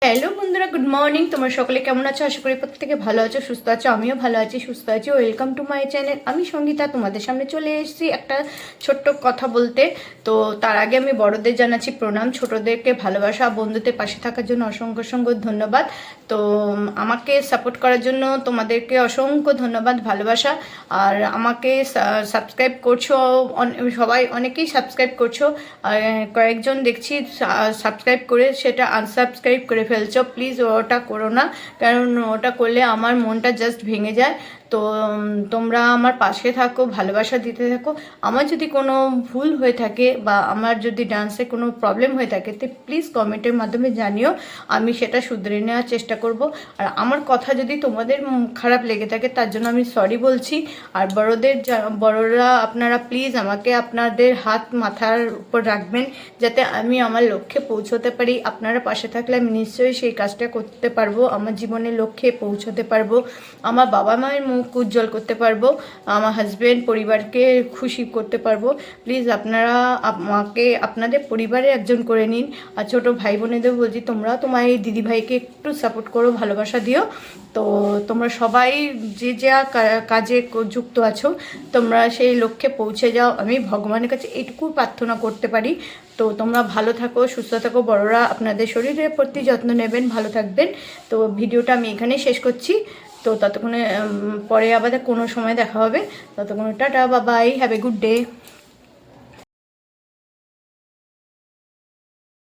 Hello বন্ধুরা, good morning. তোমরা সকলে কেমন আছো? আশা করি প্রত্যেকে ভালো আছো, সুস্থ আছো। আমিও ভালো আছি, সুস্থ আছি। Welcome to my channel. আমি সঙ্গীতা, তোমাদের সামনে চলে এসেছি একটা ছোট্ট কথা বলতে। তো তার আগে আমি বড়দের জানাচ্ছি প্রণাম, ছোটদেরকে ভালোবাসা, বন্ধুদের পাশে থাকার জন্য অসংখ্য অসংখ্য ধন্যবাদ। তো আমাকে সাপোর্ট করার জন্য তোমাদেরকে অসংখ্য ধন্যবাদ, ভালোবাসা। আর আমাকে সাবস্ক্রাইব করছো, সবাই অনেকেই সাবস্ক্রাইব করছো। আর কয়েকজন দেখছি সাবস্ক্রাইব করে সেটা আনসাবস্ক্রাইব করে ফেলছো। প্লিজ ওটা করো না, কারণ ওটা করলে আমার মনটা জাস্ট ভেঙে যায়। তো তোমরা আমার পাশে থাকো, ভালোবাসা দিতে থাকো। আমার যদি কোনো ভুল হয়ে থাকে বা আমার যদি ডান্সে কোনো প্রবলেম হয়ে থাকে তো প্লিজ কমেন্টের মাধ্যমে জানিও, আমি সেটা শুধরে নেওয়ার চেষ্টা করব। আর আমার কথা যদি তোমাদের খারাপ লেগে থাকে তার জন্য আমি সরি বলছি। আর বড়রা আপনারা প্লিজ আমাকে আপনাদের হাত মাথার উপর রাখবেন, যাতে আমি আমার লক্ষ্যে পৌঁছতে পারি। আপনারা পাশে থাকলে আমি নিশ্চয়ই সেই কাজটা করতে পারবো, আমার জীবনের লক্ষ্যে পৌঁছতে পারবো, আমার বাবা মায়ের মুখ উজ্জ্বল করতে পারবো, আমার হাজব্যান্ড পরিবারকে খুশি করতে পারবো। প্লিজ আপনারা আমাকে আপনাদের পরিবারে একজন করে নিন। আর ছোটো ভাই বোনেদের বলছি, তোমরা তোমার এই দিদিভাইকে একটু সাপোর্ট করো, ভালোবাসা দিও। তো তোমরা সবাই যে যা কাজে যুক্ত আছো, তোমরা সেই লক্ষ্যে পৌঁছে যাও। আমি ভগবানের কাছে এইটুকু প্রার্থনা করতে পারি। তো তোমরা ভালো থাকো, সুস্থ থাকো। বড়রা আপনাদের শরীরের প্রতি যত্ন নেবেন, ভালো থাকবেন। তো ভিডিওটা আমি এখানেই শেষ করছি। তো ততক্ষণে পরে আবার কোনো সময় দেখা হবে। ততক্ষণে টাটা, বাবাই, হ্যাভ এ গুড ডে।